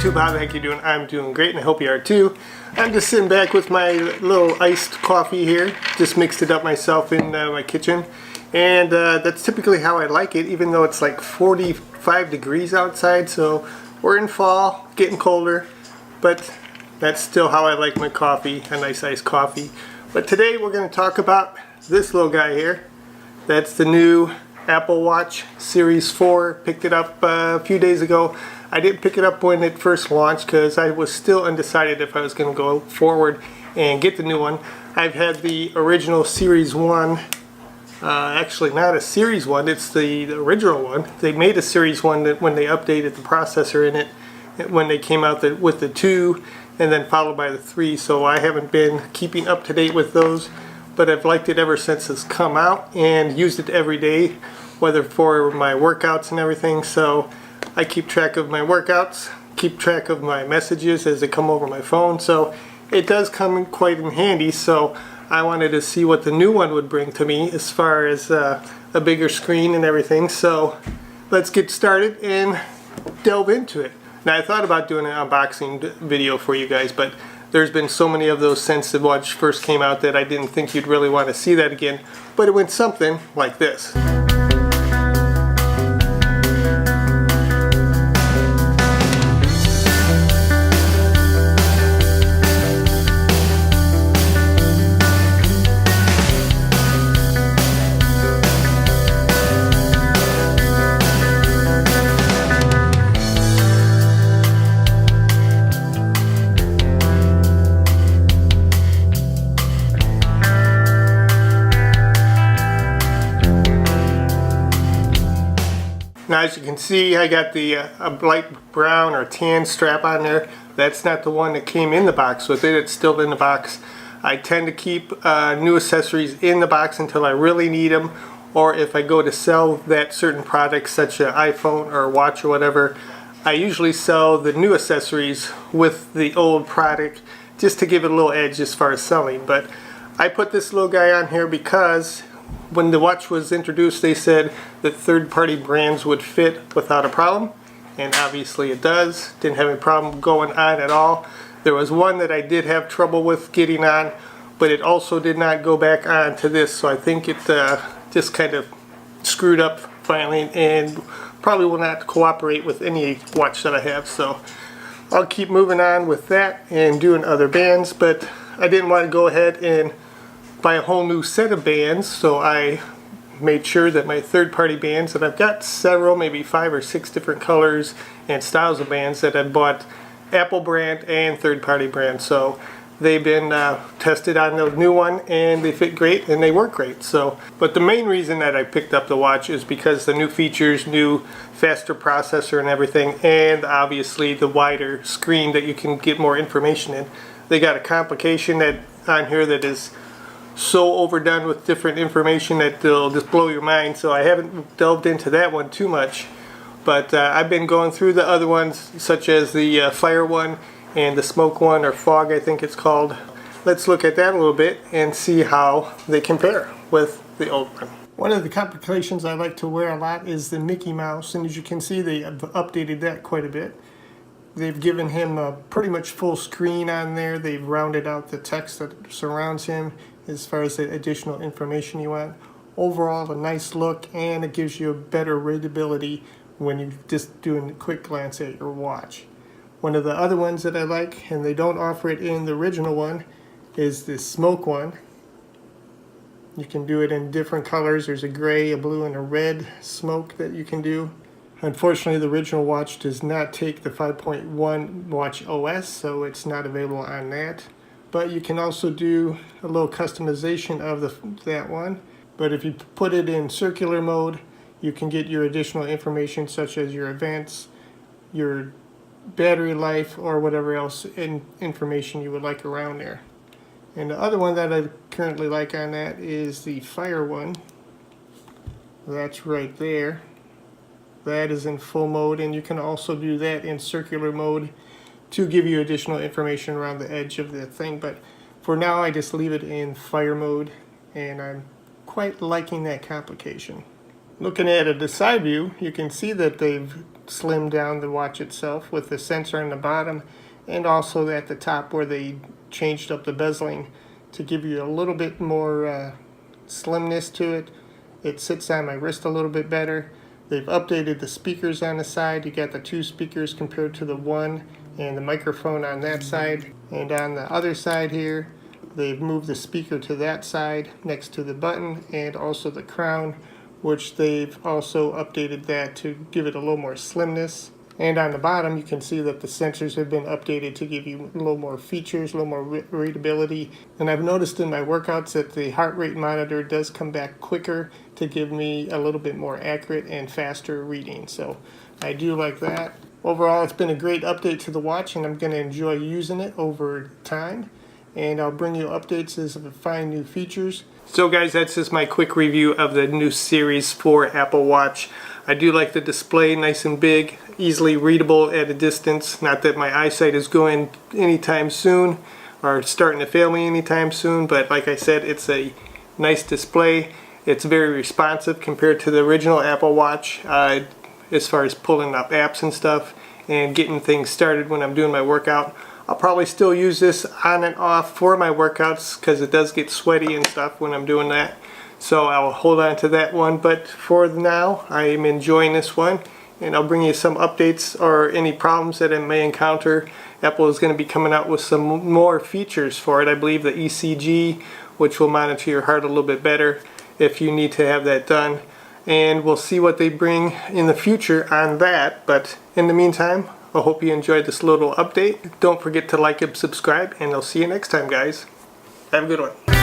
YouTube, how the heck you doing? I'm doing great and I hope you are too. I'm just sitting back with my little iced coffee here. Just mixed it up myself in my kitchen. And that's typically how I like it, even though it's like 45 degrees outside. So we're in fall, getting colder. But that's still how I like my coffee, a nice iced coffee. But today we're going to talk about this little guy here. That's the new Apple Watch Series 4. Picked it up a few days ago. I didn't pick it up when it first launched because I was still undecided if I was going to go forward and get the new one. I've had the original Series 1, actually not a Series 1, it's the original one. They made a Series 1 that when they updated the processor in it, when they came out with the 2 and then followed by the 3, so I haven't been keeping up to date with those, but I've liked it ever since it's come out and used it every day, whether for my workouts and everything. So I keep track of my workouts, keep track of my messages as they come over my phone, so it does come in quite in handy. So I wanted to see what the new one would bring to me as far as a bigger screen and everything. So let's get started and delve into it. Now I thought about doing an unboxing video for you guys, but there's been so many of those since the watch first came out that I didn't think you'd really want to see that again. But it went something like this. Now as you can see, I got the a light brown or tan strap on there. That's not the one that came in the box with it. It's still in the box. I tend to keep new accessories in the box until I really need them, or if I go to sell that certain product such as an iPhone or a watch or whatever, I usually sell the new accessories with the old product just to give it a little edge as far as selling. But I put this little guy on here because when the watch was introduced, they said that third-party brands would fit without a problem, and obviously it does. Didn't have any problem going on at all. There was one that I did have trouble with getting on, but it also did not go back on to this, so I think it just kind of screwed up finally and probably will not cooperate with any watch that I have. So I'll keep moving on with that and doing other bands, but I didn't want to go ahead and buy a whole new set of bands, so I made sure that my third-party bands, and I've got several, maybe 5 or 6 different colors and styles of bands that I've bought Apple brand and third-party brand. So they've been tested on the new one and they fit great and they work great. So, but the main reason that I picked up the watch is because the new features, new faster processor and everything, and obviously the wider screen that you can get more information in. They got a complication that on here that is so overdone with different information that they'll just blow your mind, so I haven't delved into that one too much. But I've been going through the other ones, such as the fire one and the smoke one, or fog I think it's called. Let's look at that a little bit and see how they compare with the old one. One of the complications I like to wear a lot is the Mickey Mouse, and as you can see they have updated that quite a bit. They've given him a pretty much full screen on there. They've rounded out the text that surrounds him as far as the additional information you want. Overall, a nice look, and it gives you a better readability when you're just doing a quick glance at your watch. One of the other ones that I like, and they don't offer it in the original one, is the smoke one. You can do it in different colors. There's a gray, a blue, and a red smoke that you can do. Unfortunately, the original watch does not take the 5.1 watch OS, so it's not available on that. But you can also do a little customization of that one. But if you put it in circular mode, you can get your additional information such as your events, your battery life, or whatever else information you would like around there. And the other one that I currently like on that is the fire one. That's right there. That is in full mode, and you can also do that in circular mode to give you additional information around the edge of the thing. But for now I just leave it in fire mode, and I'm quite liking that complication. Looking at the side view, you can see that they've slimmed down the watch itself with the sensor on the bottom, and also at the top where they changed up the bezeling to give you a little bit more slimness to it. It sits on my wrist a little bit better. They've updated the speakers on the side. You got the 2 speakers compared to the 1, and the microphone on that side. And on the other side here, they've moved the speaker to that side next to the button and also the crown, which they've also updated that to give it a little more slimness. And on the bottom, you can see that the sensors have been updated to give you a little more features, a little more readability. And I've noticed in my workouts that the heart rate monitor does come back quicker to give me a little bit more accurate and faster reading. So I do like that. Overall, it's been a great update to the watch, and I'm going to enjoy using it over time. And I'll bring you updates as I find new features. So guys, that's just my quick review of the new Series 4 Apple Watch. I do like the display, nice and big, easily readable at a distance. Not that my eyesight is going anytime soon or starting to fail me anytime soon, but like I said, it's a nice display. It's very responsive compared to the original Apple Watch as far as pulling up apps and stuff and getting things started when I'm doing my workout. I'll probably still use this on and off for my workouts because it does get sweaty and stuff when I'm doing that. So I'll hold on to that one, but for now I am enjoying this one, and I'll bring you some updates or any problems that I may encounter. Apple is going to be coming out with some more features for it. I believe the ECG, which will monitor your heart a little bit better if you need to have that done. And we'll see what they bring in the future on that. But in the meantime, I hope you enjoyed this little update. Don't forget to like and subscribe, and I'll see you next time, guys. Have a good one.